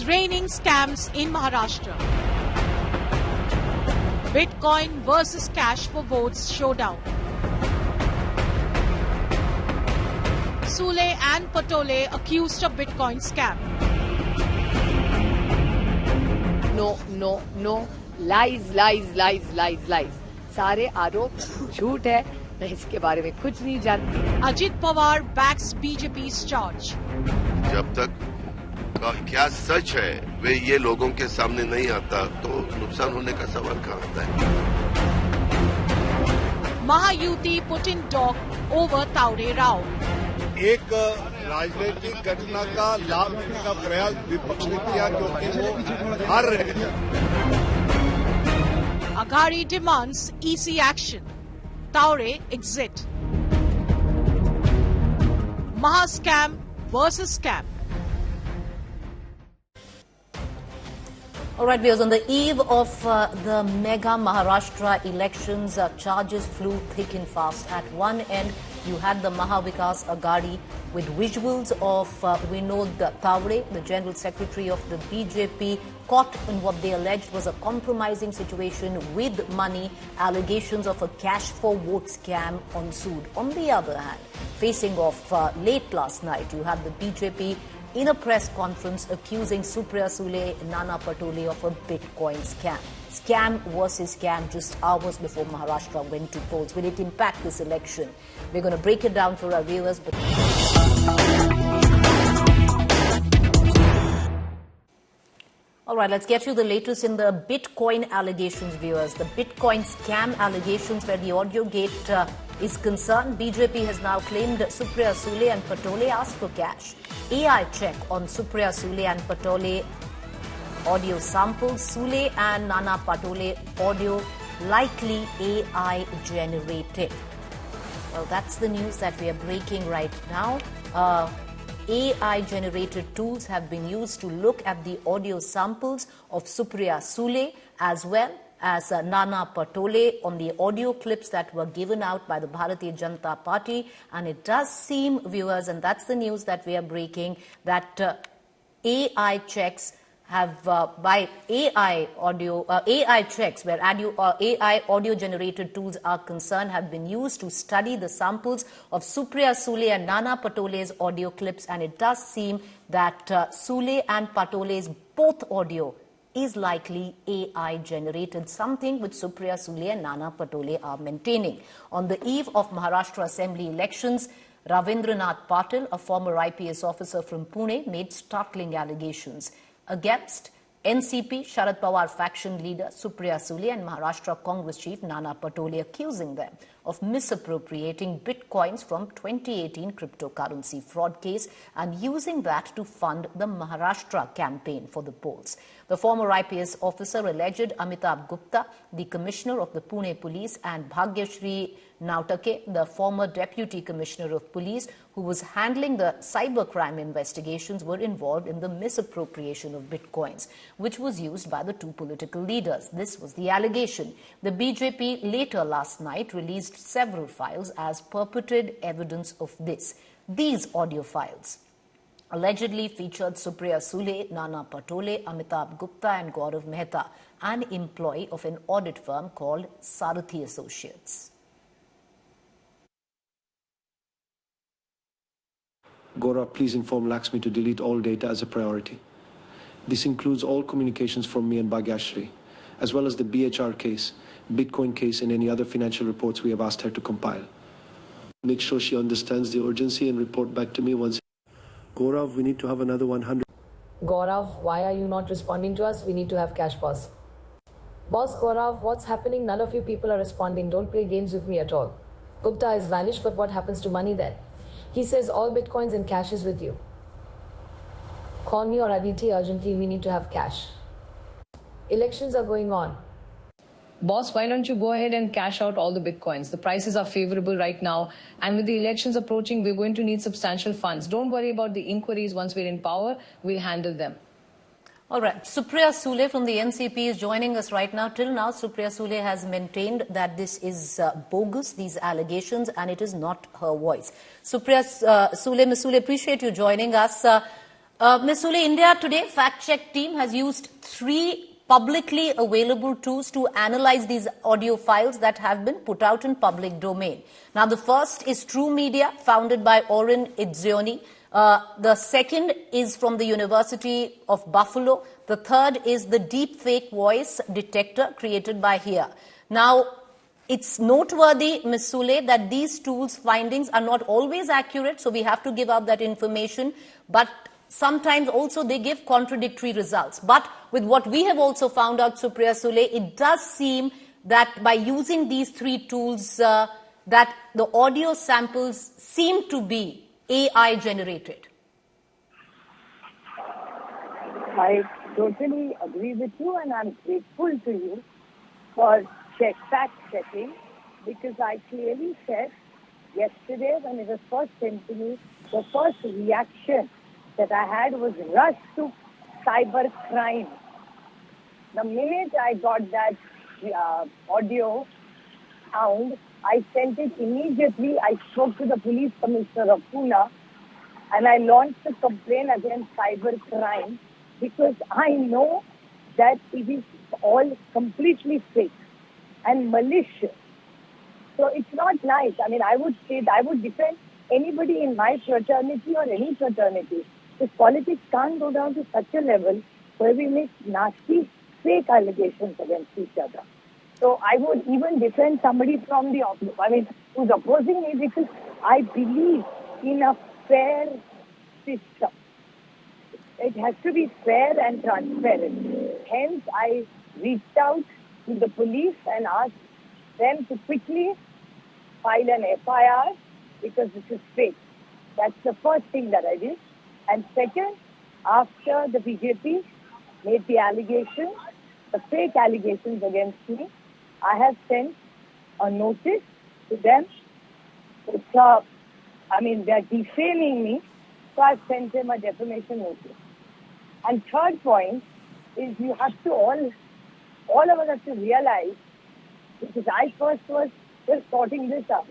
It's raining scams in Maharashtra. Bitcoin versus cash for votes showdown. Sule and Patole accused of Bitcoin scam. No. Lies. सारे आरोप झूठ है. मैं इसके बारे में कुछ नहीं जानती. Ajit Pawar backs BJP's charge. जब तक क्या सच है वे ये लोगों के सामने नहीं आता तो नुकसान होने का सवाल कहाँ आता है. Mahayuti put in dock over Taure Rao. एक राजनीतिक घटना का लाभ लेने का प्रयास विपक्ष ने किया क्योंकि वो हार रहे थे. Aghari demands EC action. Taure exit. Maha scam versus scam. All right, viewers, on the eve of the mega Maharashtra elections, charges flew thick and fast. At one end, you had the Mahavikas Aghari with visuals of Vinod Taure, the General Secretary of the BJP, caught in what they alleged was a compromising situation with money, allegations of a cash for vote scam ensued. On the other hand, facing off late last night, you had the BJP in a press conference accusing Supriya Sule and Nana Patole of a Bitcoin scam. Scam versus scam just hours before Maharashtra went to polls. Will it impact this election? We're going to break it down for our viewers. All right, let's get you the latest in the Bitcoin allegations, viewers. The Bitcoin scam allegations where the audio gate is concerned. BJP has now claimed Supriya Sule and Patole asked for cash. AI check on Supriya Sule and Patole audio samples. Sule and Nana Patole audio likely AI generated. Well, that's the news that we are breaking right now. AI generated tools have been used to look at the audio samples of Supriya Sule as well as Nana Patole on the audio clips that were given out by the Bharatiya Janata Party. And it does seem, viewers, and that's the news that we are breaking, that AI checks have by AI checks where AI audio generated tools are concerned have been used to study the samples of Supriya Sule and Nana Patole's audio clips, and it does seem that Sule and Patole's both audio is likely AI generated, something which Supriya Sule and Nana Patole are maintaining. On the eve of Maharashtra Assembly elections, Ravindranath Patil, a former IPS officer from Pune, made startling allegations against NCP Sharad Pawar faction leader Supriya Sule and Maharashtra Congress chief Nana Patole, accusing them of misappropriating bitcoins from 2018 cryptocurrency fraud case and using that to fund the Maharashtra campaign for the polls. The former IPS officer alleged Amitabh Gupta, the commissioner of the Pune police, and Bhagyashree Nautake, the former deputy commissioner of police, who was handling the cybercrime investigations, were involved in the misappropriation of bitcoins, which was used by the two political leaders. This was the allegation. The BJP later last night released several files as purported evidence of this. These audio files allegedly featured Supriya Sule, Nana Patole, Amitabh Gupta and Gaurav Mehta, an employee of an audit firm called Sarathi Associates. Gaurav, please inform Laxmi to delete all data as a priority. This includes all communications from me and Bhagyashree, as well as the BHR case, Bitcoin case and any other financial reports we have asked her to compile. Make sure she understands the urgency and report back to me once. Gaurav, we need to have another 100. Gaurav, why are you not responding to us? We need to have cash, boss. Boss, Gaurav, what's happening? None of you people are responding. Don't play games with me at all. Gupta is vanished, but what happens to money then? He says all bitcoins and cash is with you. Call me or Aditi urgently. We need to have cash. Elections are going on. Boss, why don't you go ahead and cash out all the bitcoins? The prices are favorable right now. And with the elections approaching, we're going to need substantial funds. Don't worry about the inquiries. Once we're in power, we'll handle them. All right. Supriya Sule from the NCP is joining us right now. Till now, Supriya Sule has maintained that this is bogus, these allegations, and it is not her voice. Supriya Sule, Ms. Sule, appreciate you joining us. Ms. Sule, India Today fact-check team has used 3 publicly available tools to analyze these audio files that have been put out in public domain. Now, the first is True Media, founded by Oren Itzioni. The second is from the University of Buffalo. The third is the deep fake voice detector created by HERE. Now, it's noteworthy, Ms. Sule, that these tools' findings are not always accurate, so we have to give out that information, but sometimes also they give contradictory results. But with what we have also found out, Supriya Sule, it does seem that by using these 3 tools, that the audio samples seem to be AI generated. I totally agree with you, and I'm grateful to you for fact-checking, because I clearly said yesterday when it was first sent to me, the first reaction that I had was rush to cyber crime. The minute I got that audio sound, I sent it immediately. I spoke to the police commissioner of Pune and I launched a complaint against cyber crime, because I know that it is all completely fake and malicious. So it's not nice. I mean, I would say that I would defend anybody in my fraternity or any fraternity. Because politics can't go down to such a level where we make nasty, fake allegations against each other. So I would even defend somebody from the, who's opposing me, because I believe in a fair system. It has to be fair and transparent. Hence, I reached out to the police and asked them to quickly file an FIR, because this is fake. That's the first thing that I did. And second, after the BJP made the allegations, the fake allegations against me, I have sent a notice to them. They're defaming me, so I've sent them a defamation notice. And third point is you have to all of us have to realize, because I first was just sorting this out.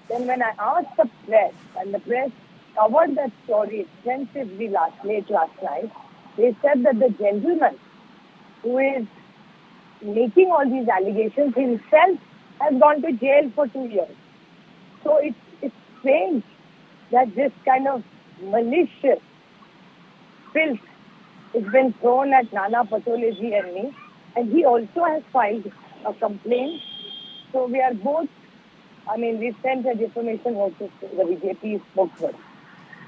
Then when I asked the press, and the press covered that story extensively late last night, they said that the gentleman who is making all these allegations himself has gone to jail for 2 years. So it's strange that this kind of malicious filth has been thrown at Nana Patole ji and me, and he also has filed a complaint. So we are both, we sent a defamation notice to the BJP spokesman.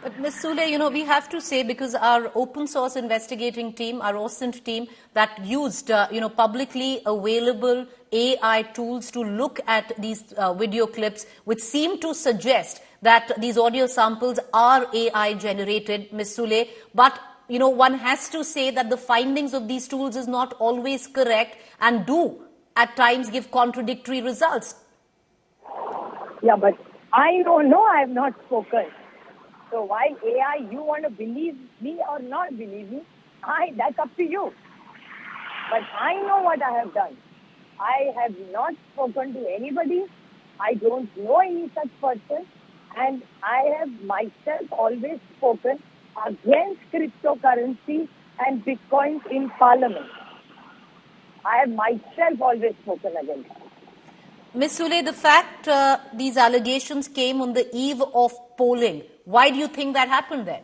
But Ms. Sule, we have to say, because our open source investigating team, our OSINT team, that used, publicly available AI tools to look at these video clips, which seem to suggest that these audio samples are AI generated, Ms. Sule. But, one has to say that the findings of these tools is not always correct and do at times give contradictory results. Yeah, but I don't know. I have not spoken. So why AI, you want to believe me or not believe me, that's up to you. But I know what I have done. I have not spoken to anybody. I don't know any such person. And I have myself always spoken against cryptocurrency and Bitcoin in Parliament. I have myself always spoken against it. Ms. Sule, the fact these allegations came on the eve of polling, why do you think that happened then?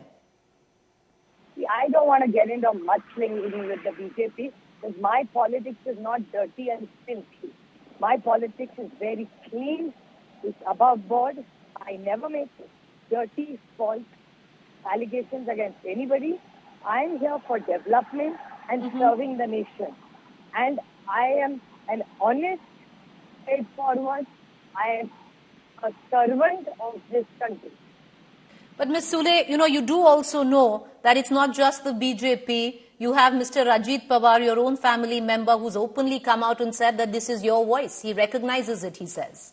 See, I don't want to get into mudslinging with the BJP, because my politics is not dirty and filthy. My politics is very clean. It's above board. I never make dirty, false allegations against anybody. I'm here for development and serving the nation. And I am an honest, straightforward, I am a servant of this country. But Ms. Sule, you do also know that it's not just the BJP. You have Mr. Ajit Pawar, your own family member, who's openly come out and said that this is your voice. He recognizes it, he says.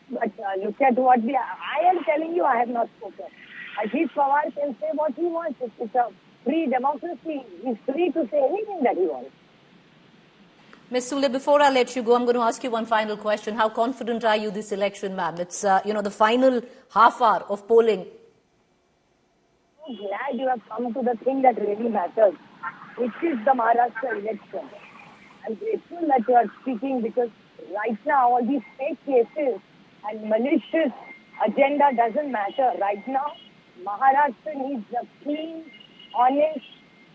But look at what I am telling you, I have not spoken. Ajit Pawar can say what he wants. It's a free democracy. He's free to say anything that he wants. Ms. Sule, before I let you go, I'm going to ask you one final question. How confident are you this election, ma'am? It's, the final half hour of polling. so glad you have come to the thing that really matters, which is the Maharashtra election. I'm grateful that you are speaking because right now all these fake cases and malicious agenda doesn't matter. Right now, Maharashtra needs a clean, honest,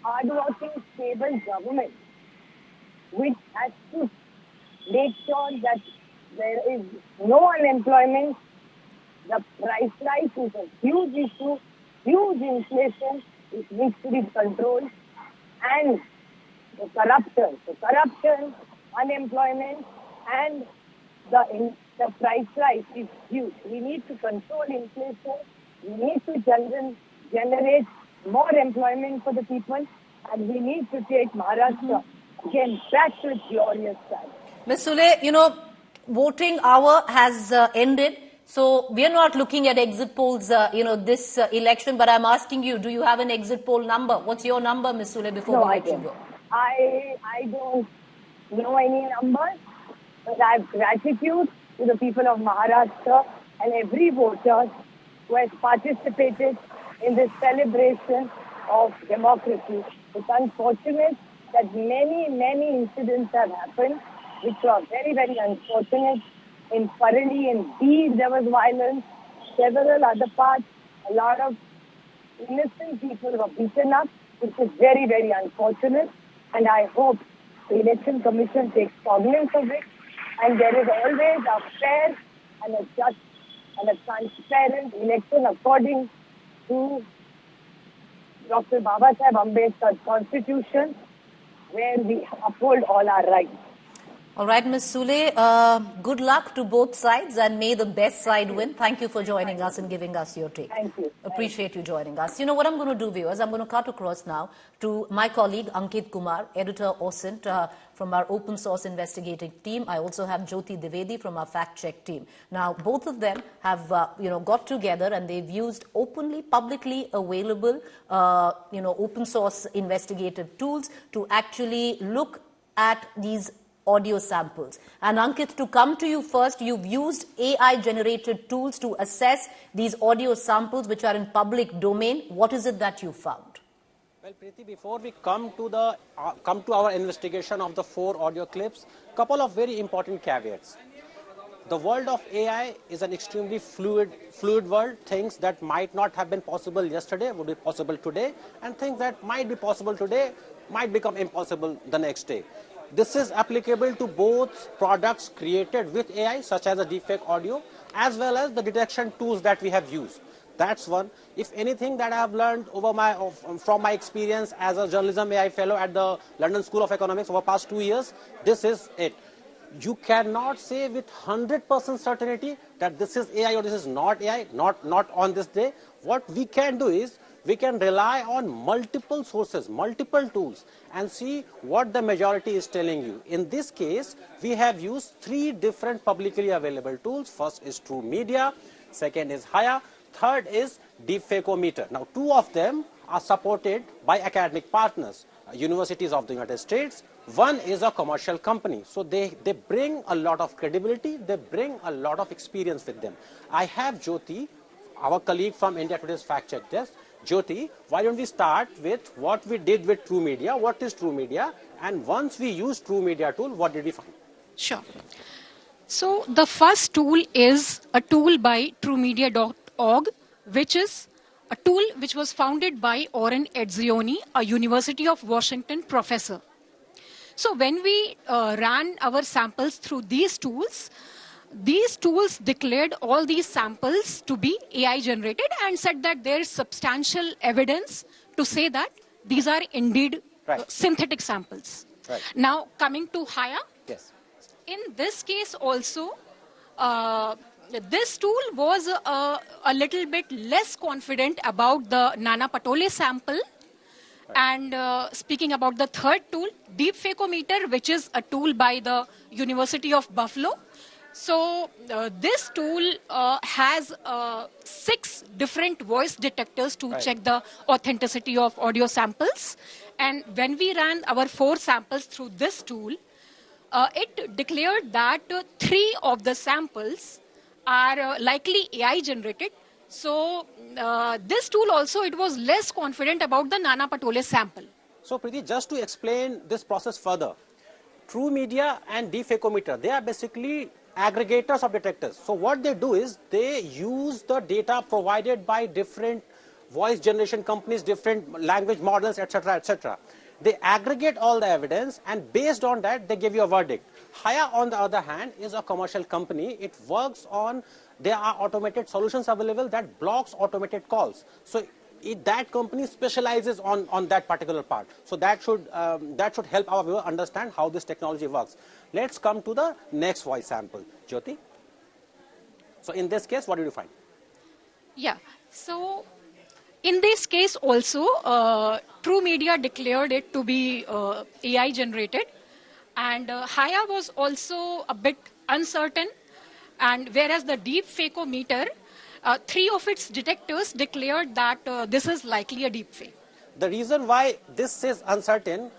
hard-working, stable government which has to make sure that there is no unemployment. The price rise is a huge issue, huge inflation, which needs to be controlled, and the corruption, unemployment, and the price rise is huge. We need to control inflation. We need to generate more employment for the people, and we need to take Maharashtra again back to its glorious time. Ms. Sule, voting hour has ended. So we are not looking at exit polls, this election, but I'm asking you, do you have an exit poll number? What's your number, Ms. Sule, before we let you go? I don't know any numbers, but I have gratitude to the people of Maharashtra and every voter who has participated in this celebration of democracy. It's unfortunate that many incidents have happened, which were very, very unfortunate. In Patole and Beed, there was violence. Several other parts, a lot of innocent people were beaten up, which is very, very unfortunate. And I hope the Election Commission takes cognizance of it. And there is always a fair and a just and a transparent election according to Dr. Babasaheb Ambedkar's Constitution, where we uphold all our rights. All right, Ms. Sule, good luck to both sides and may the best side win. Thank you for joining us and giving us your take. Thank you. Appreciate you joining us. You know what I'm going to do, viewers? I'm going to cut across now to my colleague Ankit Kumar, editor OSINT from our open source investigating team. I also have Jyoti Dwivedi from our fact check team. Now, both of them have, got together and they've used openly, publicly available, open source investigative tools to actually look at these audio samples. And Ankit, to come to you first, you've used AI-generated tools to assess these audio samples which are in public domain. What is it that you found? Well, Preeti, before we come to our investigation of the 4 audio clips, couple of very important caveats. The world of AI is an extremely fluid world. Things that might not have been possible yesterday would be possible today, and things that might be possible today might become impossible the next day. This is applicable to both products created with AI, such as a deepfake audio, as well as the detection tools that we have used. That's one. If anything that I have learned from my experience as a journalism AI fellow at the London School of Economics over the past 2 years, this is it. You cannot say with 100% certainty that this is AI or this is not AI, not on this day. What we can do is, we can rely on multiple sources, multiple tools, and see what the majority is telling you. In this case, we have used 3 different publicly available tools. First is True Media, second is Haya, third is Deepfakeometer. Now, 2 of them are supported by academic partners, universities of the United States. One is a commercial company. So they bring a lot of credibility, they bring a lot of experience with them. I have Jyoti, our colleague from India Today's Fact Check Desk. Jyoti, why don't we start with what we did with True Media? What is True Media? And once we used True Media tool, what did we find? Sure. So the first tool is a tool by truemedia.org, which is a tool which was founded by Oren Etzioni, a University of Washington professor. So when we ran our samples through these tools declared all these samples to be AI generated and said that there is substantial evidence to say that these are indeed synthetic samples. Right. Now coming to Haya, yes. In this case also, this tool was a little bit less confident about the Nana Patole sample. And speaking about the third tool, Deepfakeometer, which is a tool by the University of Buffalo. So this tool has 6 different voice detectors to check the authenticity of audio samples. And when we ran our 4 samples through this tool, it declared that 3 of the samples are likely AI generated. So this tool also, it was less confident about the Nana Patole sample. So Preeti, just to explain this process further, True Media and Deepfakeometer, they are basically aggregators of detectors. So what they do is they use the data provided by different voice generation companies, different language models, etc., etc. They aggregate all the evidence, and based on that, they give you a verdict. Haya, on the other hand, is a commercial company. It works on, there are automated solutions available that blocks automated calls. So that company specializes on that particular part. So that should help our viewer understand how this technology works. Let's come to the next voice sample. Jyoti? So in this case, what did you find? Yeah, so in this case also, True Media declared it to be AI generated, and Haya was also a bit uncertain, and whereas the Deepfakeometer, 3 of its detectors declared that this is likely a deepfake. The reason why this is uncertain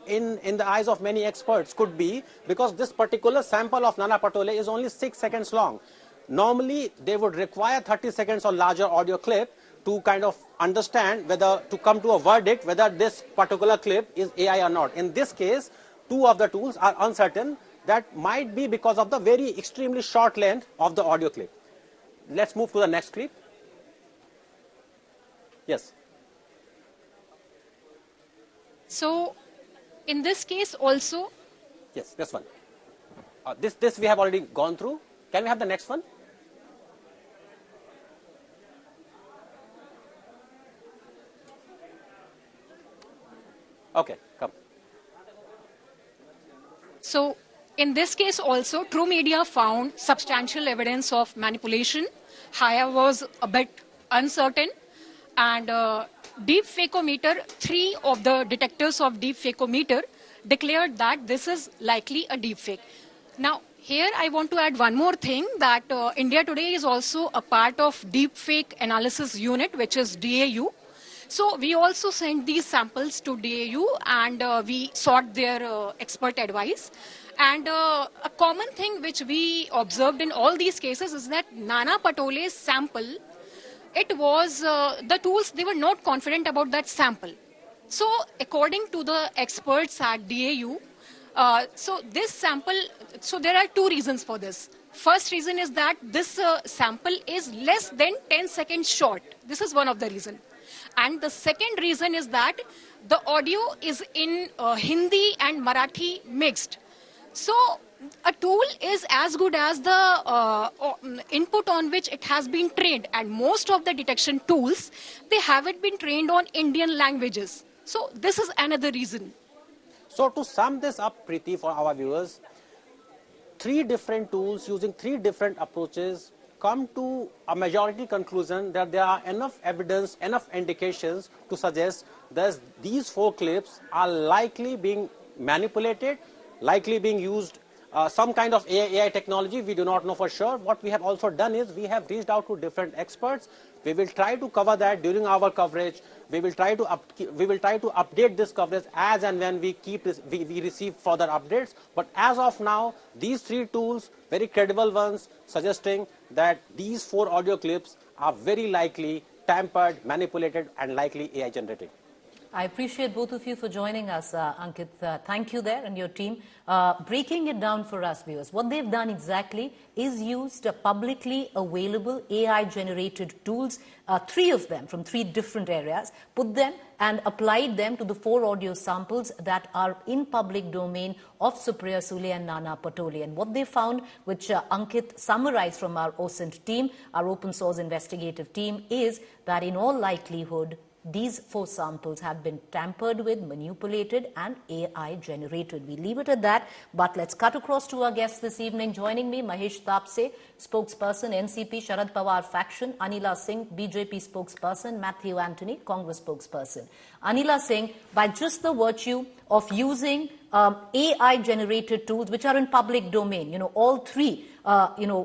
in the eyes of many experts could be because this particular sample of Nana Patole is only 6 seconds long. Normally, they would require 30 seconds or larger audio clip to kind of understand whether, to come to a verdict whether this particular clip is AI or not. In this case, 2 of the tools are uncertain. That might be because of the very extremely short length of the audio clip. Let's move to the next clip. Yes. So, in this case also... Yes, this one. This we have already gone through. Can we have the next one? Okay, come. So, in this case also, True Media found substantial evidence of manipulation. Haya was a bit uncertain, and Deepfakeometer, 3 of the detectors of Deepfakeometer declared that this is likely a deepfake. Now, here I want to add one more thing, that India Today is also a part of Deepfake Analysis Unit, which is DAU. So we also sent these samples to DAU, and we sought their expert advice. And a common thing which we observed in all these cases is that Nana Patole's sample, it was, the tools, they were not confident about that sample. So according to the experts at DAU, so this sample, so there are 2 reasons for this. First reason is that this sample is less than 10 seconds short. This is one of the reasons. And the second reason is that the audio is in Hindi and Marathi mixed. So a tool is as good as the input on which it has been trained. And most of the detection tools, they haven't been trained on Indian languages. So this is another reason. So to sum this up, Preeti, for our viewers, 3 different tools using 3 different approaches come to a majority conclusion that there are enough evidence, enough indications to suggest that these 4 clips are likely being manipulated, likely being used some kind of AI technology. We do not know for sure. What we have also done is we have reached out to different experts. We will try to cover that during our coverage. We will try to update this coverage as and when we receive further updates. But as of now, these 3 tools, very credible ones, suggesting that these 4 audio clips are very likely tampered, manipulated, and likely AI generated. I appreciate both of you for joining us, Ankit. Thank you there and your team. Breaking it down for us, viewers. What they've done exactly is used publicly available AI-generated tools, 3 of them from 3 different areas, put them and applied them to the 4 audio samples that are in public domain of Supriya Sule and Nana Patole. And what they found, which Ankit summarized from our OSINT team, our open source investigative team, is that in all likelihood, these 4 samples have been tampered with, manipulated, and AI generated. We leave it at that, but let's cut across to our guests this evening. Joining me, Mahesh Tapse, spokesperson, NCP, Sharad Pawar faction, Anila Singh, BJP spokesperson, Matthew Anthony, Congress spokesperson. Anila Singh, by just the virtue of using AI-generated tools which are in public domain, all 3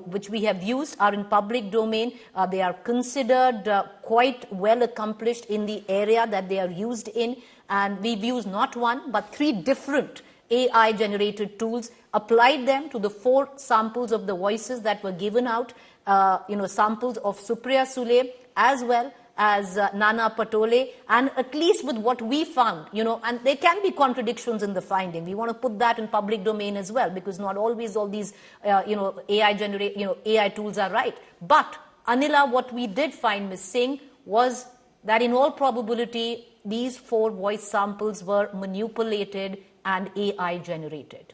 which we have used are in public domain. They are considered quite well accomplished in the area that they are used in. And we've used not 1, but 3 different AI-generated tools, applied them to the 4 samples of the voices that were given out. samples of Supriya Sule as well as Nana Patole, and at least with what we found, and there can be contradictions in the finding. We want to put that in public domain as well, because not always all these, AI tools are right. But Anila, what we did find, Ms. Singh, was that in all probability, these 4 voice samples were manipulated and AI generated.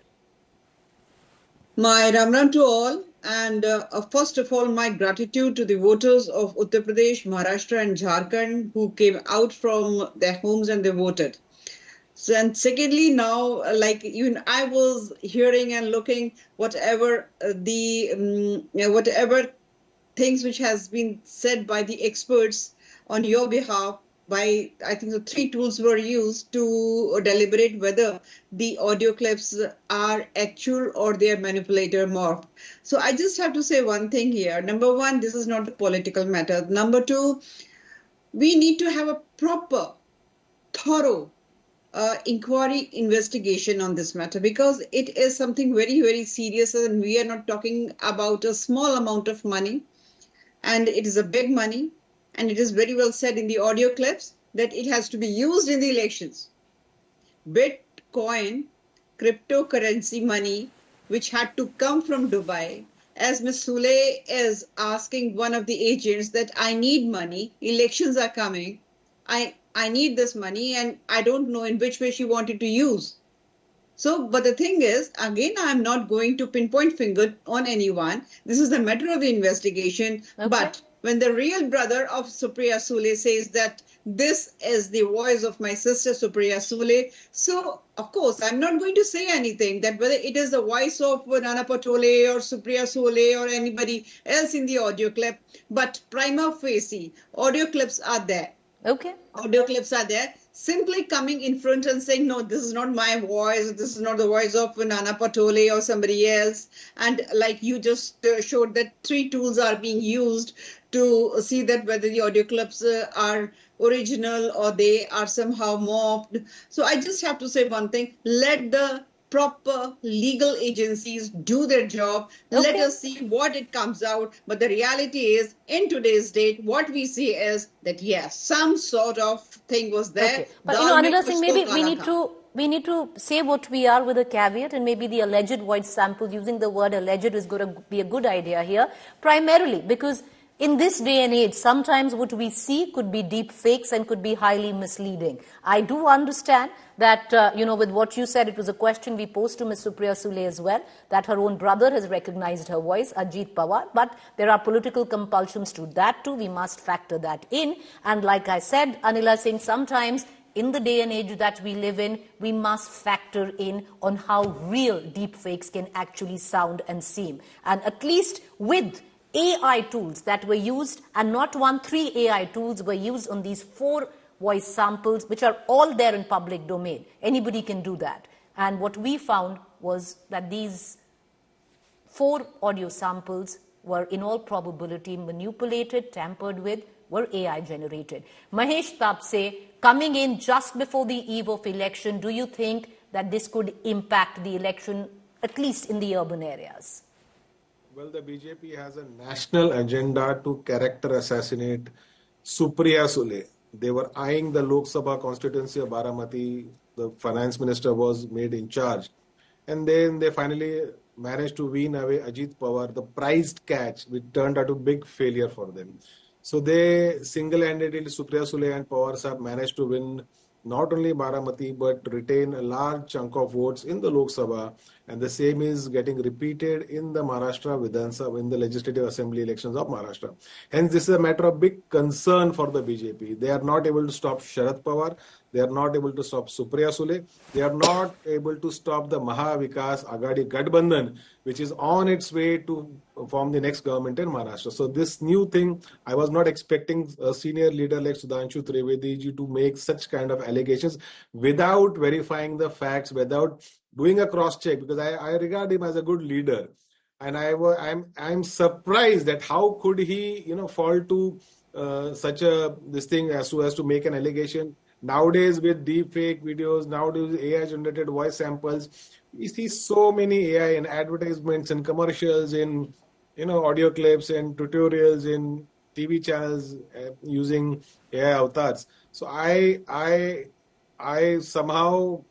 My Ram to all, and first of all, my gratitude to the voters of Uttar Pradesh, Maharashtra and Jharkhand who came out from their homes and they voted. So, and secondly, now, like even I was hearing and looking whatever whatever things which has been said by the experts on your behalf. I think the 3 tools were used to deliberate whether the audio clips are actual or they are manipulated morphed. So I just have to say one thing here. Number 1, this is not a political matter. Number 2, we need to have a proper, thorough inquiry investigation on this matter, because it is something very, very serious, and we are not talking about a small amount of money, and it is a big money. And it is very well said in the audio clips that it has to be used in the elections. Bitcoin, cryptocurrency money, which had to come from Dubai, as Ms. Sule is asking one of the agents that I need money, elections are coming, I need this money, and I don't know in which way she wanted to use. So, but the thing is, again, I'm not going to pinpoint finger on anyone. This is the matter of the investigation. Okay. But when the real brother of Supriya Sule says that this is the voice of my sister Supriya Sule, so of course I'm not going to say anything that whether it is the voice of Nana Patole or Supriya Sule or anybody else in the audio clip, but prima facie, audio clips are there. Okay. Audio clips are there. Simply coming in front and saying, no, this is not my voice, this is not the voice of Nana Patole or somebody else. And like you just showed that 3 tools are being used to see that whether the audio clips are original or they are somehow morphed. So I just have to say one thing, let the proper legal agencies do their job. Okay. Let us see what it comes out. But the reality is, in today's date, what we see is that yes, some sort of thing was there. Okay. But Anila Singh, maybe we need to say what we are with a caveat, and maybe the alleged voice sample, using the word alleged is going to be a good idea here, primarily because in this day and age, sometimes what we see could be deep fakes and could be highly misleading. I do understand that, with what you said, it was a question we posed to Ms. Supriya Sule as well, that her own brother has recognized her voice, Ajit Pawar, but there are political compulsions to that too. We must factor that in. And like I said, Anila Singh, sometimes in the day and age that we live in, we must factor in on how real deep fakes can actually sound and seem. And at least with AI tools that were used, and not 3 AI tools were used on these 4 voice samples, which are all there in public domain. Anybody can do that. And what we found was that these 4 audio samples were in all probability manipulated, tampered with, were AI generated. Mahesh Tapse, coming in just before the eve of election, do you think that this could impact the election, at least in the urban areas? Well, the BJP has a national agenda to character assassinate Supriya Sule. They were eyeing the Lok Sabha constituency of Baramati. The finance minister was made in charge. And then they finally managed to wean away Ajit Pawar, the prized catch, which turned out a big failure for them. So they single-handedly, Supriya Sule and Pawar Sahab, managed to win not only Baramati, but retain a large chunk of votes in the Lok Sabha. And the same is getting repeated in the Maharashtra Vidhan Sabha, in the Legislative Assembly elections of Maharashtra. Hence, this is a matter of big concern for the BJP. They are not able to stop Sharad Pawar. They are not able to stop Supriya Sule. They are not able to stop the Mahavikas Agadi Gadbandhan, which is on its way to form the next government in Maharashtra. So this new thing, I was not expecting a senior leader like Sudhanshu Trivedi ji to make such kind of allegations without verifying the facts, without doing a cross-check, because I regard him as a good leader. And I'm surprised that how could he, fall to such this thing as to make an allegation. Nowadays, with deep fake videos, nowadays AI-generated voice samples, we see so many AI in advertisements and commercials, in audio clips and tutorials in TV channels using AI avatars. So I somehow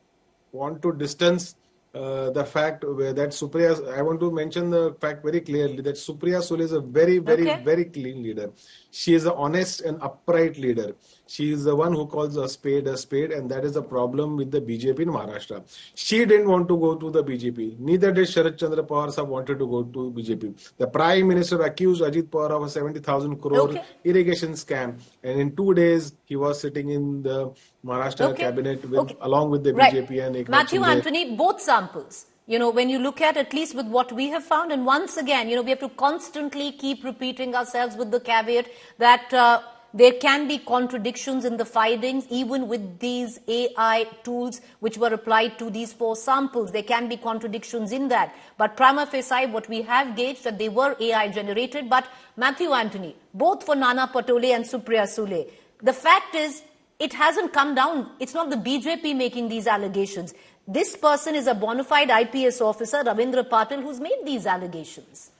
want to distance the fact that Supriya, I want to mention the fact very clearly that Supriya Sule is a very, very clean leader. She is an honest and upright leader. She is the one who calls a spade, and that is the problem with the BJP in Maharashtra. She didn't want to go to the BJP. Neither did Sharad Chandra Pawar sahab wanted to go to BJP. The Prime Minister accused Ajit Pawar of a 70,000 crore irrigation scam, and in 2 days he was sitting in the Maharashtra cabinet along with the BJP and Eknath Matthew Shinde. Anthony, both samples. When you look at least with what we have found, and once again, we have to constantly keep repeating ourselves with the caveat that there can be contradictions in the findings, even with these AI tools which were applied to these 4 samples. There can be contradictions in that. But prima facie, what we have gauged that they were AI generated. But Matthew Anthony, both for Nana Patole and Supriya Sule, the fact is, it hasn't come down. It's not the BJP making these allegations. This person is a bona fide IPS officer, Ravindra Patil, who's made these allegations.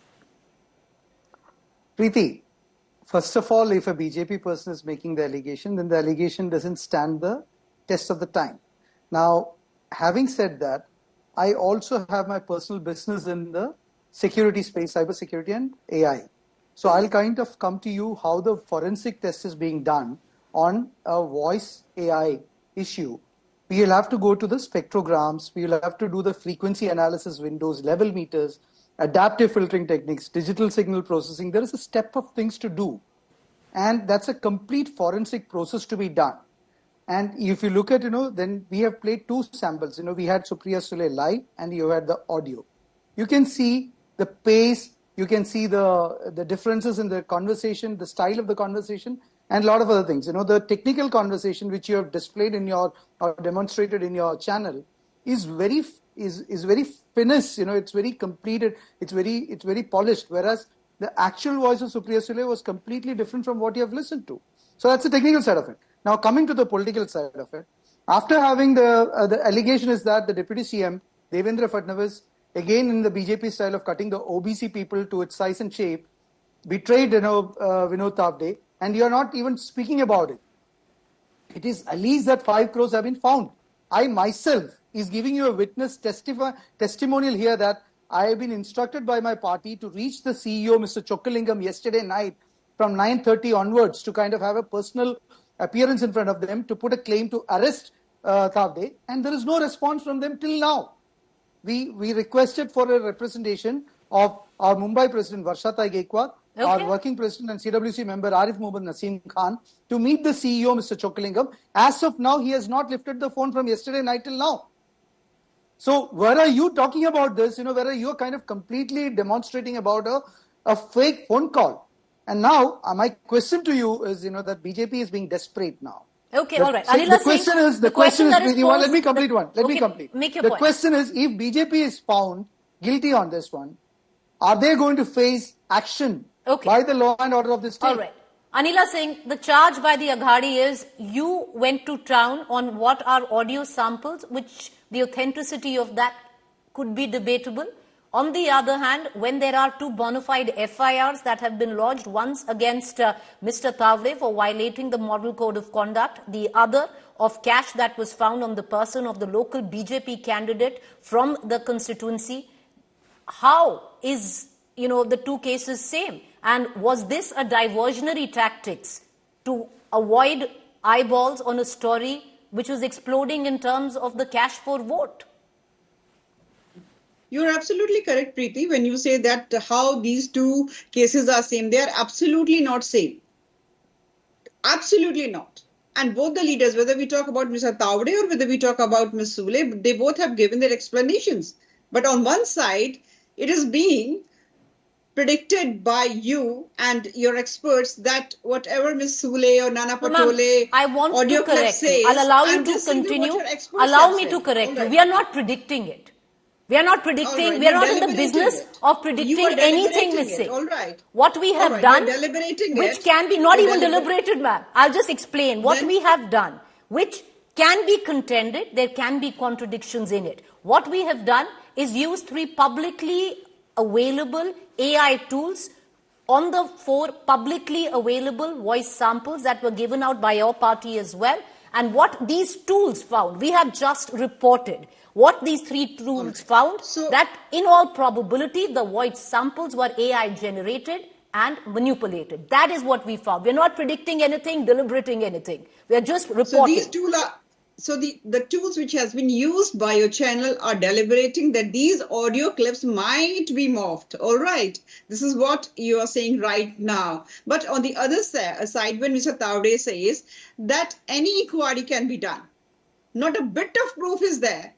Preeti, first of all, if a BJP person is making the allegation, then the allegation doesn't stand the test of the time. Now, having said that, I also have my personal business in the security space, cybersecurity and AI. So I'll kind of come to you how the forensic test is being done on a voice AI issue. We will have to go to the spectrograms, we will have to do the frequency analysis windows, level meters, adaptive filtering techniques, digital signal processing. There is a step of things to do. And that's a complete forensic process to be done. And if you look at, then we have played 2 samples. We had Supriya Sule live and you had the audio. You can see the pace, you can see the differences in the conversation, the style of the conversation, and a lot of other things. The technical conversation which you have displayed in your or demonstrated in your channel is very finished. It's very completed. It's very polished. Whereas the actual voice of Supriya Sule was completely different from what you have listened to. So that's the technical side of it. Now coming to the political side of it, after having the allegation is that the Deputy CM Devendra Fadnavis, again in the BJP style of cutting the OBC people to its size and shape, betrayed Vinod Taure. And you are not even speaking about it. It is alleged that 5 crores have been found. I myself is giving you a witness testimonial here that I have been instructed by my party to reach the CEO, Mr. Chokkalingam, yesterday night from 9:30 onwards to kind of have a personal appearance in front of them to put a claim to arrest Taure. And there is no response from them till now. We requested for a representation of our Mumbai President Varshatai Gaikwad, our working president and CWC member Arif Muhammad Naseem Khan, to meet the CEO, Mr. Chokkalingam. As of now, he has not lifted the phone from yesterday night till now. So where are you talking about this? Where are you kind of completely demonstrating about a fake phone call? And now my question to you is, that BJP is being desperate now. Okay, all right. The question is, let me complete one. Let me complete. Make your point. The question is, if BJP is found guilty on this one, are they going to face action by the law and order of the state? All right. Anila Singh, the charge by the Aghari is you went to town on what are audio samples, which the authenticity of that could be debatable. On the other hand, when there are 2 bona fide FIRs that have been lodged, once against Mr. Taure for violating the Model Code of Conduct, the other of cash that was found on the person of the local BJP candidate from the constituency, how is, the 2 cases same? And was this a diversionary tactics to avoid eyeballs on a story which was exploding in terms of the cash for vote? You're absolutely correct, Preeti, when you say that how these 2 cases are same. They are absolutely not same. Absolutely not. And both the leaders, whether we talk about Mr. Taure or whether we talk about Ms. Sule, they both have given their explanations. But on one side, it is being predicted by you and your experts that whatever Ms. Sule or Nana Patole I want audio to correct says, you. I'll allow you to continue. Allow me to correct you. We are not predicting it. We are not predicting. Right. We are not in the business of predicting anything, Ms. Singh. All right. What we have done, which can be not even deliberated, ma'am. I'll just explain what we have done, which can be contended. There can be contradictions in it. What we have done is use 3 publicly available AI tools on the 4 publicly available voice samples that were given out by your party as well. And what these tools found, we have just reported. What these 3 tools found, that in all probability, the voice samples were AI generated and manipulated. That is what we found. We're not predicting anything, deliberating anything. We're just reporting. So the tools which has been used by your channel are deliberating that these audio clips might be morphed. All right. This is what you are saying right now. But on the other side, when Mr. Taure says that any inquiry can be done, not a bit of proof is there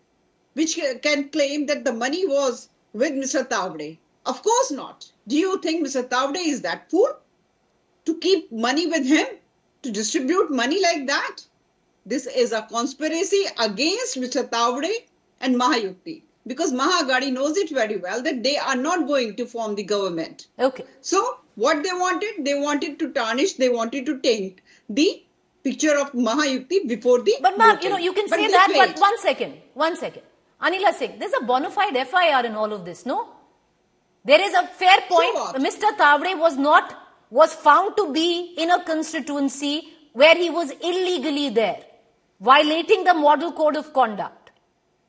which can claim that the money was with Mr. Taure. Of course not. Do you think Mr. Taure is that fool to keep money with him, to distribute money like that? This is a conspiracy against Mr. Taure and Mahayukti, because Mahaagadi knows it very well that they are not going to form the government. Okay. So what they wanted to tarnish, they wanted to taint the picture of Mahayukti before the But ma'am, voting. you can say that, but one second. Anila Singh, there's a bona fide FIR in all of this, no? There is a fair point. So Mr. Taure was found to be in a constituency where he was illegally there, violating the model code of conduct.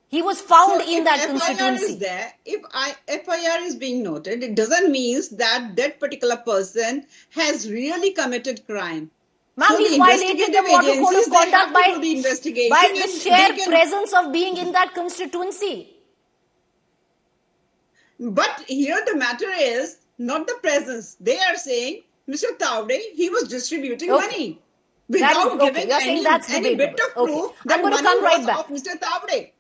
He was found in that constituency. If FIR is being noted, it doesn't mean that that particular person has really committed crime. Ma'am, he's violated the model code of conduct by the sheer presence of being in that constituency. But here the matter is not the presence. They are saying Mr. Taure, he was distributing money without giving any bit of proof that money was of Mr. Taure.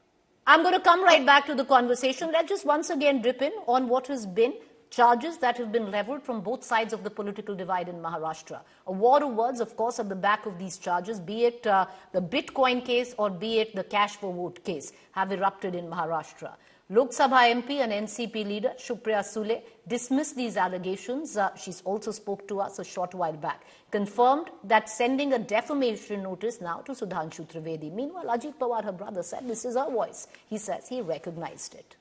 I'm going to come right back to the conversation. Let's just once again dip in on what has been charges that have been leveled from both sides of the political divide in Maharashtra. A war of words, of course, at the back of these charges, be it the Bitcoin case or be it the cash for vote case, have erupted in Maharashtra. Lok Sabha MP and NCP leader Supriya Sule dismissed these allegations. She's also spoke to us a short while back. Confirmed that sending a defamation notice now to Sudhanshu Trivedi. Meanwhile, Ajit Pawar, her brother, said this is her voice. He says he recognized it.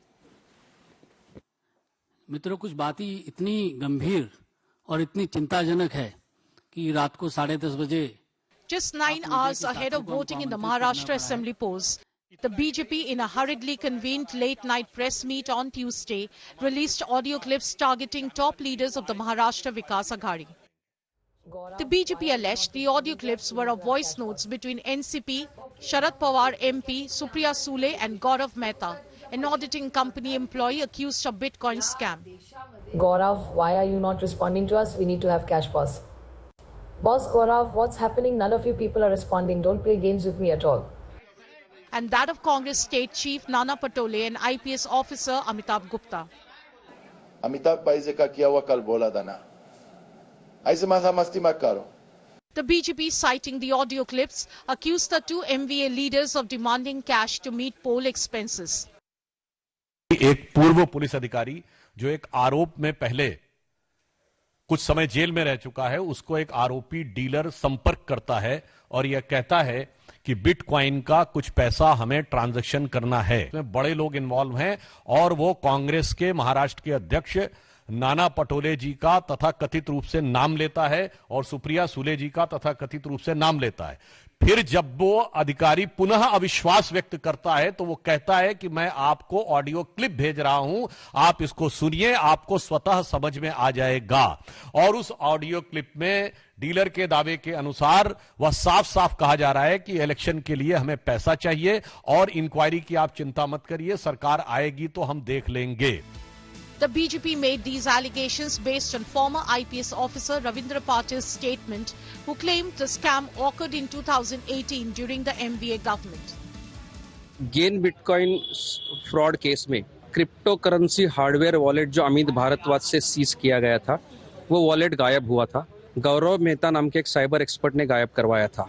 मित्रों, कुछ बात ही इतनी गंभीर और इतनी चिंताजनक है कि रात को 10:30 बजे Just 9 hours ahead of voting in the Maharashtra Assembly polls, the BJP, in a hurriedly convened late-night press meet on Tuesday, released audio clips targeting top leaders of the Maharashtra Mahavikas Aghari. The BJP alleged the audio clips were of voice notes between NCP, Sharad Pawar MP, Supriya Sule and Gaurav Mehta, an auditing company employee accused of Bitcoin scam. Gaurav, why are you not responding to us? We need to have cash boss. Boss Gaurav, what's happening? None of you people are responding. Don't play games with me at all. And that of Congress State Chief Nana Patole and IPS officer Amitabh Gupta. Amitabh भाई का किया हुआ कल बोला था ना, ऐसे माथा मस्ती मत करो. The BJP, citing the audio clips, accused the two MVA leaders of demanding cash to meet poll expenses. एक पूर्व पुलिस अधिकारी जो एक आरोप में पहले कुछ समय जेल में रह चुका है, उसको एक आरोपी डीलर संपर्क करता है और यह कहता है कि बिटकॉइन का कुछ पैसा हमें ट्रांजैक्शन करना है. इसमें बड़े लोग इन्वॉल्व हैं और वो कांग्रेस के महाराष्ट्र के अध्यक्ष नाना पटोले जी का तथा कथित रूप से नाम लेता है और सुप्रिया सुले जी का तथा कथित रूप से नाम लेता है. फिर जब वो अधिकारी पुनः अविश्वास व्यक्त करता है तो वो कहता है कि मैं आपको ऑडियो क्लिप भेज रहा हूं, आप इसको सुनिए, आपको स्वतः समझ में आ जाएगा. और उस ऑडियो क्लिप में डीलर के दावे के अनुसार वह साफ साफ कहा जा रहा है कि इलेक्शन के लिए हमें पैसा चाहिए और इंक्वायरी की आप चिंता मत करिए, सरकार आएगी तो हम देख लेंगे. The BJP made these allegations based on former IPS officer Ravindra Patil's statement, who claimed the scam occurred in 2018 during the MVA government. Gain bitcoin fraud case में क्रिप्टो करेंसी हार्डवेयर वॉलेट जो अमित भारद्वाज से seize किया गया था, वो wallet गायब हुआ था. गौरव मेहता नाम के एक साइबर एक्सपर्ट ने गायब करवाया था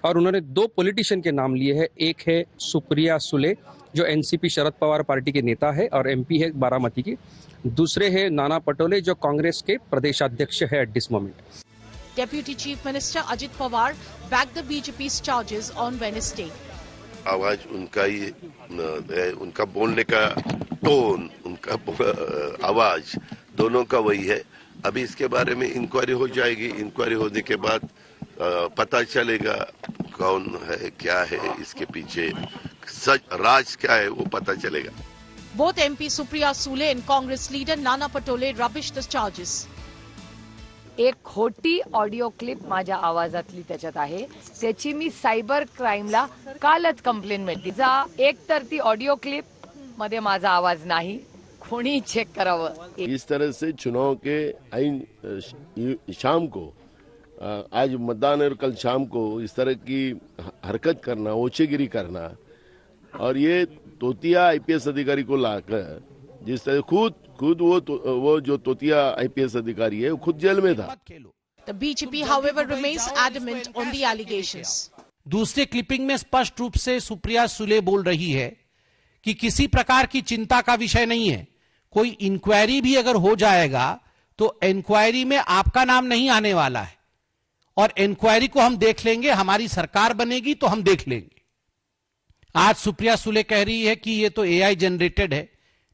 और उन्होंने 2 पॉलिटिशियन के नाम लिए हैं. एक है सुप्रिया सुले जो एनसीपी शरद पवार पार्टी के नेता है और एमपी है बारामती की. दूसरे है नाना पटोले जो कांग्रेस के प्रदेशाध्यक्ष है at this moment. Deputy Chief Minister Ajit Pawar backed the BJP's charges on Wednesday. आवाज उनका ही, उनका बोलने का टोन, उनका आवाज दोनों का वही है। अभी इसके बारे में इंक्वायरी हो जाएगी। इंक्वायरी होने के बाद पता चलेगा कौन है, क्या है इसके पीछे, सच राज क्या है वो पता चलेगा। Both MP Supriya Sule and Congress leader Nana Patole rubbished the charges. एक खोटी ऑडिओ क्लिप माझ्या आवाजातली त्याच्यात आहे, त्याची मी सायबर क्राईमला कालच कंप्लेंट मिळते. एक तर ती ऑडिओ क्लिप मध्ये माझा आवाज नाही, कोणी चेक करावं. इस तरह से चुनाव के आइन शाम को, आज मतदान और कल शाम को इस तरह की हरकत करना, ओछेगिरी करना, और ये तोतिया आईपीएस अधिकारी को लाकर जिस तरह खुद वो जो तोतिया आईपीएस अधिकारी है वो खुद जेल में था. The BJP, however, remains adamant on the allegations. दूसरे क्लिपिंग में स्पष्ट रूप से सुप्रिया सुले बोल रही है कि किसी प्रकार की चिंता का विषय नहीं है. कोई इंक्वायरी भी अगर हो जाएगा तो इंक्वायरी में आपका नाम नहीं आने वाला है, और इंक्वायरी को हम देख लेंगे. हमारी सरकार बनेगी तो हम देख लेंगे. आज सुप्रिया सुले कह रही है कि ये तो एआई जनरेटेड है,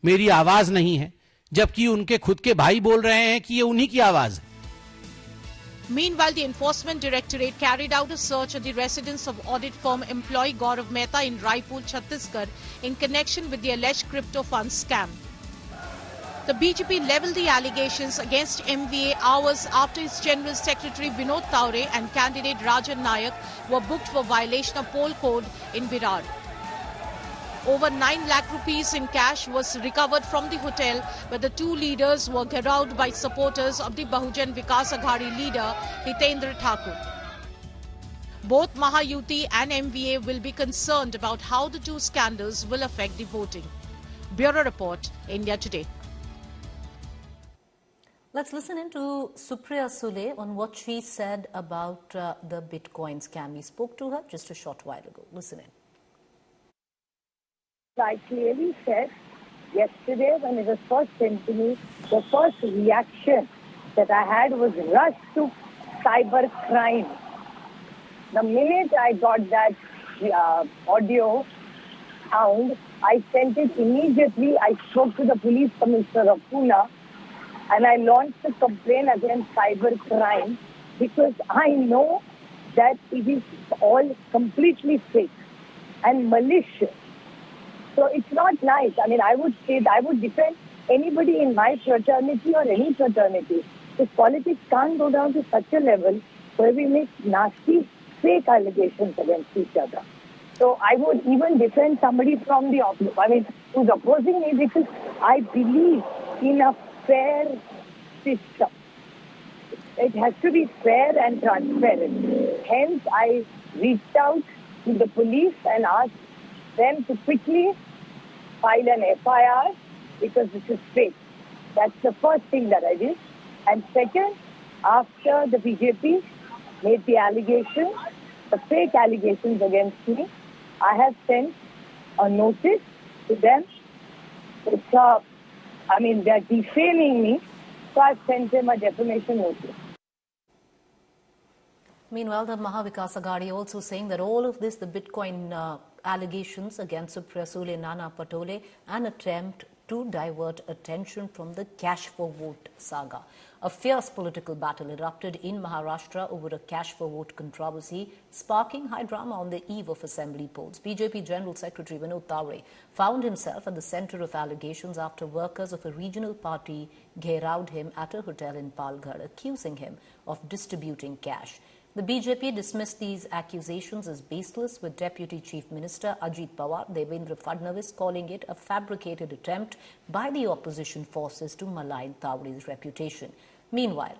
मेरी आवाज नहीं है, जबकि उनके खुद के भाई बोल रहे हैं कि ये उन्हीं की आवाज है. Meanwhile, the Enforcement Directorate carried out a search at the residence of audit firm employee Gaurav Mehta in Raipur, Chhattisgarh, in connection with the alleged crypto fund scam. The BJP leveled the allegations against MVA hours after its General Secretary Vinod Taure and candidate Rajan Nayak were booked for violation of poll code in Virar. Over 9 lakh rupees in cash was recovered from the hotel, where the two leaders were garrowed by supporters of the Mahavikas Aghari leader Hitendra Thakur. Both Mahayuti and MVA will be concerned about how the two scandals will affect the voting. Bureau Report, India Today. Let's listen in to Supriya Sule on what she said about the Bitcoin scam. We spoke to her just a short while ago. Listen in. I clearly said yesterday when it was first sent to me, the first reaction that I had was rush to cyber crime. The minute I got that audio sound, I sent it immediately. I spoke to the police commissioner of Pune and I launched a complaint against cyber crime because I know that it is all completely fake and malicious. So it's not nice. I mean, I would say that I would defend anybody in my fraternity or any fraternity. Because politics can't go down to such a level where we make nasty, fake allegations against each other. So I would even defend somebody from the opposite. I mean, who's opposing me because I believe in a fair system. It has to be fair and transparent. Hence, I reached out to the police and asked them to quickly file an FIR because this is fake. That's the first thing that I did. And second, after the BJP made the allegations, the fake allegations against me, I have sent a notice to them. It's they're defaming me, so I've sent them a defamation notice. Meanwhile, the Mahavikas Agadi also saying that all of this, the Bitcoin allegations against Supriya Sule, Nana Patole, an attempt to divert attention from the cash for vote saga. A fierce political battle erupted in Maharashtra over a cash for vote controversy, sparking high drama on the eve of assembly polls. BJP General Secretary Vinod Taure found himself at the center of allegations after workers of a regional party gherowed him at a hotel in Palghar, accusing him of distributing cash. The BJP dismissed these accusations as baseless, with Deputy Chief Minister Ajit Pawar, Devendra Fadnavis, calling it a fabricated attempt by the opposition forces to malign Taure's reputation. Meanwhile,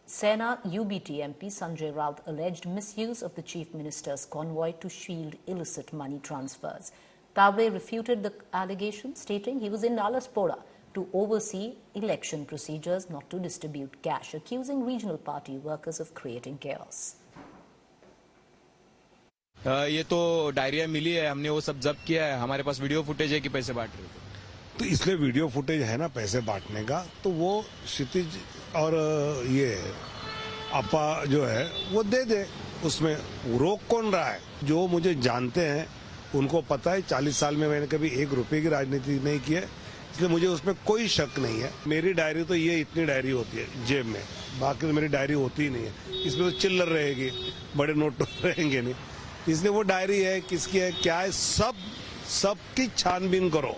Sena UBT MP Sanjay Raut alleged misuse of the Chief Minister's convoy to shield illicit money transfers. Taure refuted the allegation, stating he was in Nalaspora to oversee election procedures, not to distribute cash, accusing regional party workers of creating chaos. ये तो diarrhoea मिली है, हमने वो सब जब्त किया है. हमारे पास वीडियो फुटेज है कि पैसे बांट रहे थे. तो इसलिए वीडियो फुटेज है ना पैसे बांटने का, तो वो क्षितिज और ये आपा जो है वो दे दे. उसमें रोक कौन रहा है? जो मुझे जानते हैं उनको पता है 40 साल में मैंने कभी 1 रुपए की राजनीति नहीं की है. इसलिए मुझे उसमें कोई शक नहीं है। मेरी डायरी तो ये इतनी डायरी होती है जेब में, बाकी तो मेरी डायरी होती ही नहीं है। इसमें तो चिल्लर रहेगी, बड़े नोट रहेंगे नहीं। इसलिए वो डायरी है, किसकी है, क्या है, सबकी छानबीन करो,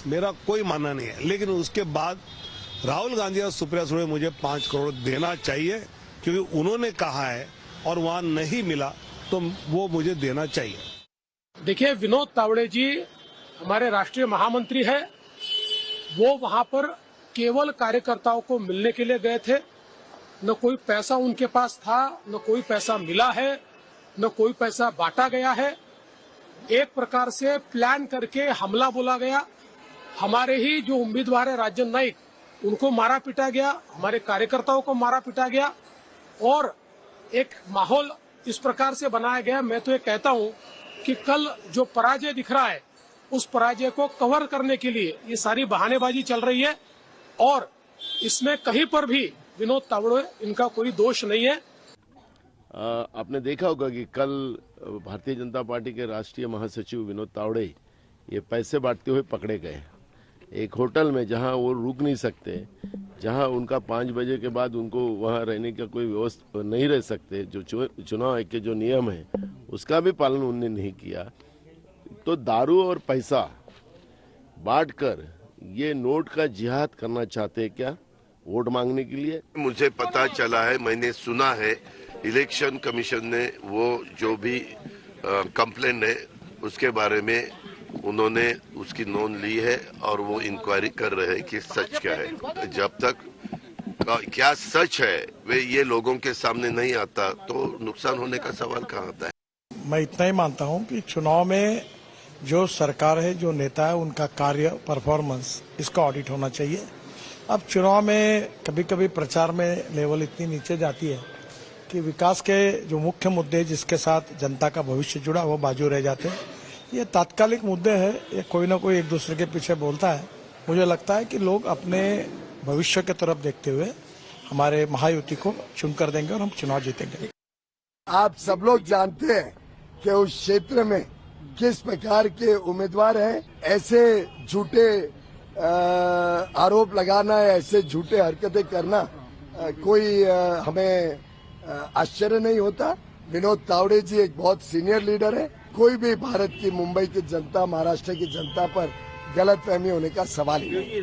मेरा कोई मानना नहीं है। लेकिन उसके बाद राहुल गांधी और सुप्रिया सुले मुझे 5 करोड़ देना चाहिए, क्योंकि उन्होंने कहा है और वहां नहीं मिला तो वो मुझे देना चाहिए। देखिए, विनोद तावड़े जी हमारे राष्ट्रीय महामंत्री है। वो वहां पर केवल कार्यकर्ताओं को मिलने के लिए गए थे। न कोई पैसा उनके पास था, न कोई पैसा मिला है, न कोई पैसा बांटा गया है। एक प्रकार से प्लान करके हमला बोला गया। हमारे ही जो उम्मीदवार है राजन नाइक, उनको मारा पीटा गया, हमारे कार्यकर्ताओं को मारा पीटा गया और एक माहौल इस प्रकार से बनाया गया। मैं तो ये कहता हूं कि कल जो पराजय दिख रहा है, उस पराजय को कवर करने के लिए ये सारी बहानेबाजी चल रही है और इसमें कहीं पर भी विनोद तावड़े इनका कोई दोष नहीं है। आपने देखा होगा कि कल भारतीय जनता पार्टी के राष्ट्रीय महासचिव विनोद तावड़े ये पैसे बांटते हुए पकड़े गए एक होटल में, जहां वो रुक नहीं सकते, जहां उनका 5 बजे के बाद उनको वहां रहने का कोई व्यवस्था नहीं रह सकते। जो चुनाव आयोग के जो नियम है उसका भी पालन उन्होंने नहीं किया। तो दारू और पैसा बांटकर ये नोट का जिहाद करना चाहते हैं क्या, वोट मांगने के लिए? मुझे पता चला है, मैंने सुना है, इलेक्शन कमीशन ने वो जो भी कंप्लेंट है उसके बारे में उन्होंने उसकी नोंद ली है और वो इंक्वायरी कर रहे हैं कि सच क्या है। जब तक क्या सच है वे ये लोगों के सामने नहीं आता तो नुकसान होने का सवाल कहाँ आता है। मैं इतना ही मानता हूँ कि चुनाव में जो सरकार है, जो नेता है, उनका कार्य, परफॉर्मेंस, इसका ऑडिट होना चाहिए। अब चुनाव में कभी कभी प्रचार में लेवल इतनी नीचे जाती है कि विकास के जो मुख्य मुद्दे जिसके साथ जनता का भविष्य जुड़ा वो बाजू रह जाते हैं। ये तात्कालिक मुद्दे हैं, ये कोई ना कोई एक दूसरे के पीछे बोलता है। मुझे लगता है कि लोग अपने भविष्य की तरफ देखते हुए हमारे महायुति को चुनकर देंगे और हम चुनाव जीतेंगे। आप सब लोग जानते हैं कि उस क्षेत्र में किस प्रकार के उम्मीदवार हैं। ऐसे झूठे आरोप लगाना, ऐसे झूठे हरकतें करना कोई हमें आश्चर्य नहीं होता। विनोद तावड़े जी एक बहुत सीनियर लीडर है। कोई भी भारत की, मुंबई की जनता, महाराष्ट्र की जनता पर गलतफहमी होने का सवाल ही नहीं।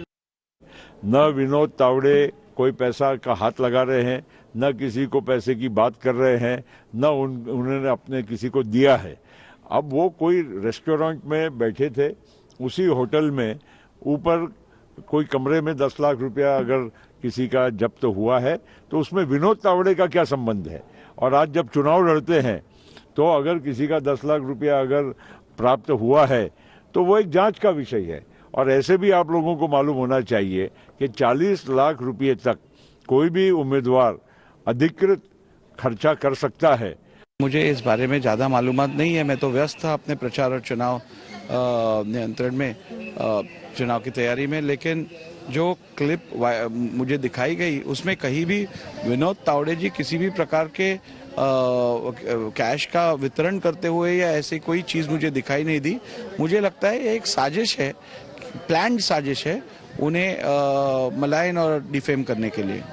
न विनोद तावड़े कोई पैसा का हाथ लगा रहे हैं, न किसी को पैसे की बात कर रहे हैं, न उन्होंने अपने किसी को दिया है। अब वो कोई रेस्टोरेंट में बैठे थे, उसी होटल में ऊपर कोई कमरे में 10 लाख रुपया अगर किसी का जब्त हुआ है तो उसमें विनोद तावड़े का क्या संबंध है? और आज जब चुनाव लड़ते हैं तो अगर किसी का 10 लाख रुपया अगर प्राप्त हुआ है तो वो एक जांच का विषय है। और ऐसे भी आप लोगों को मालूम होना चाहिए कि 40 लाख रुपये तक कोई भी उम्मीदवार अधिकृत खर्चा कर सकता है। मुझे इस बारे में ज़्यादा मालूमात नहीं है। मैं तो व्यस्त था अपने प्रचार और चुनाव नियंत्रण में, चुनाव की तैयारी में। लेकिन जो क्लिप मुझे दिखाई गई उसमें कहीं भी विनोद तावड़े जी किसी भी प्रकार के कैश का वितरण करते हुए या ऐसी कोई चीज़ मुझे दिखाई नहीं दी। मुझे लगता है ये एक साजिश है, प्लान्ड साजिश है उन्हें मलाइन और डिफेम करने के लिए।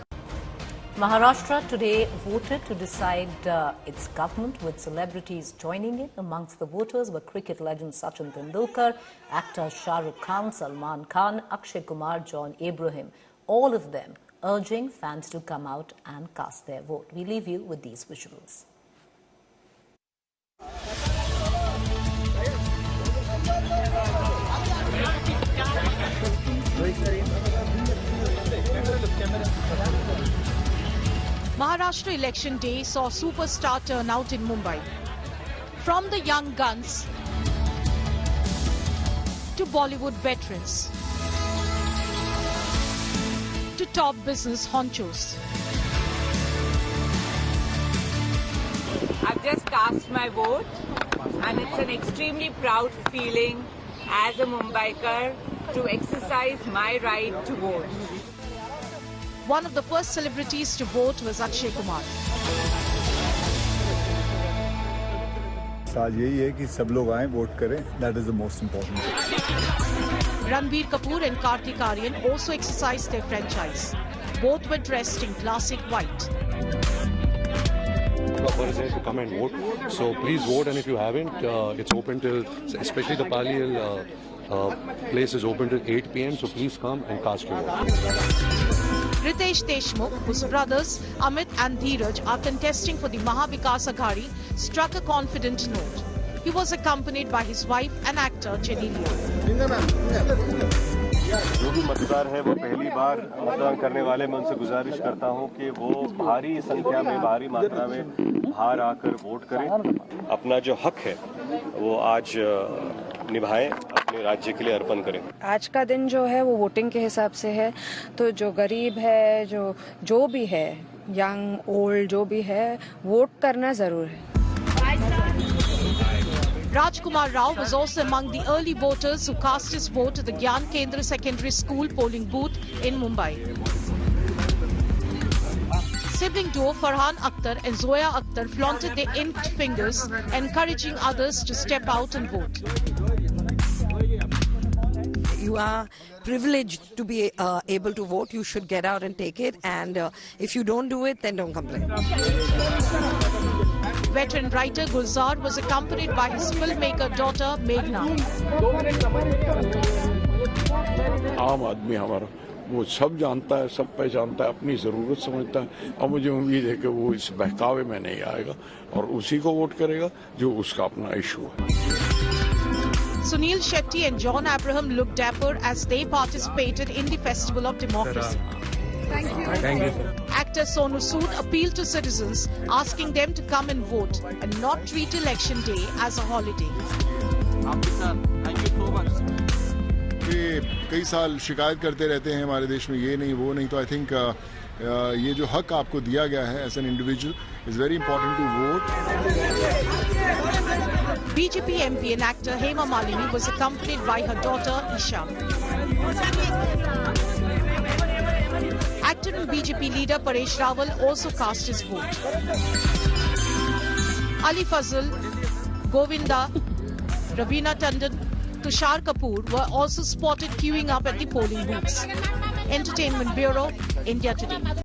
Maharashtra today voted to decide its government, with celebrities joining in. Amongst the voters were cricket legend Sachin Tendulkar, actor Shah Rukh Khan, Salman Khan, Akshay Kumar, John Abraham. All of them urging fans to come out and cast their vote. We leave you with these visuals. Maharashtra election day saw superstar turnout in Mumbai. From the young guns to Bollywood veterans to top business honchos. I've just cast my vote and it's an extremely proud feeling as a Mumbaikar to exercise my right to vote. One of the first celebrities to vote was Akshay Kumar. बस आज यही है कि सब लोग आएं, vote करें. That is the most important. Ranbir Kapoor and Kartik Aaryan also exercised their franchise. Both were dressed in classic white. To come and vote. So please vote, and if you haven't, it's open till, especially the Palial place is open till 8 p.m. So please come and cast your vote. Ritesh Deshmukh, whose brothers Amit and Dheeraj are contesting for the Mahavikas Aghari, struck a confident note. He was accompanied by his wife and actor Genelia. जो भी मतदार है वो पहली बार मतदान करने वाले मैं उनसे गुजारिश करता हूं कि वो भारी संख्या में, भारी मात्रा में बाहर आकर वोट करें. अपना जो हक है वो आज निभाएं, अपने राज्य के लिए अर्पण करें. आज का दिन जो है वो वोटिंग के हिसाब से है, तो जो गरीब है, जो भी है, यंग ओल्ड जो भी है, वोट करना जरूर है. Rajkumar Rao was also among the early voters who cast his vote at the Gyan Kendra Secondary School polling booth in Mumbai. Sibling duo Farhan Akhtar and Zoya Akhtar flaunted their inked fingers, encouraging others to step out and vote. You are privileged to be able to vote. You should get out and take it. And if you don't do it, then don't complain. Veteran writer Gulzar was accompanied by his filmmaker daughter Meghna. आम आदमी हमारा वो सब जानता है, सब पहचानता है, अपनी जरूरत समझता है. और मुझे उम्मीद है कि वो इस बहकावे में नहीं आएगा और उसी को वोट करेगा जो उसका अपना इशू है. Sunil Shetty and John Abraham looked dapper as they participated in the Festival of Democracy. Thank you. Thank you, sir. Actor Sonu Sood appealed to citizens, asking them to come and vote and not treat Election Day as a holiday. Thank you so much. कई साल शिकायत करते रहते हैं हमारे देश में ये नहीं वो नहीं, तो आई थिंक ये जो हक आपको दिया गया है as an individual is very important to vote. BJP MP and actor Hema Malini was accompanied by her daughter Isha. Actor and BJP leader Paresh Rawal also cast his vote. Ali Fazal, Govinda, Ravina Tandon, Tushar Kapoor were also spotted queuing up at the polling booths. Entertainment Bureau, India Today.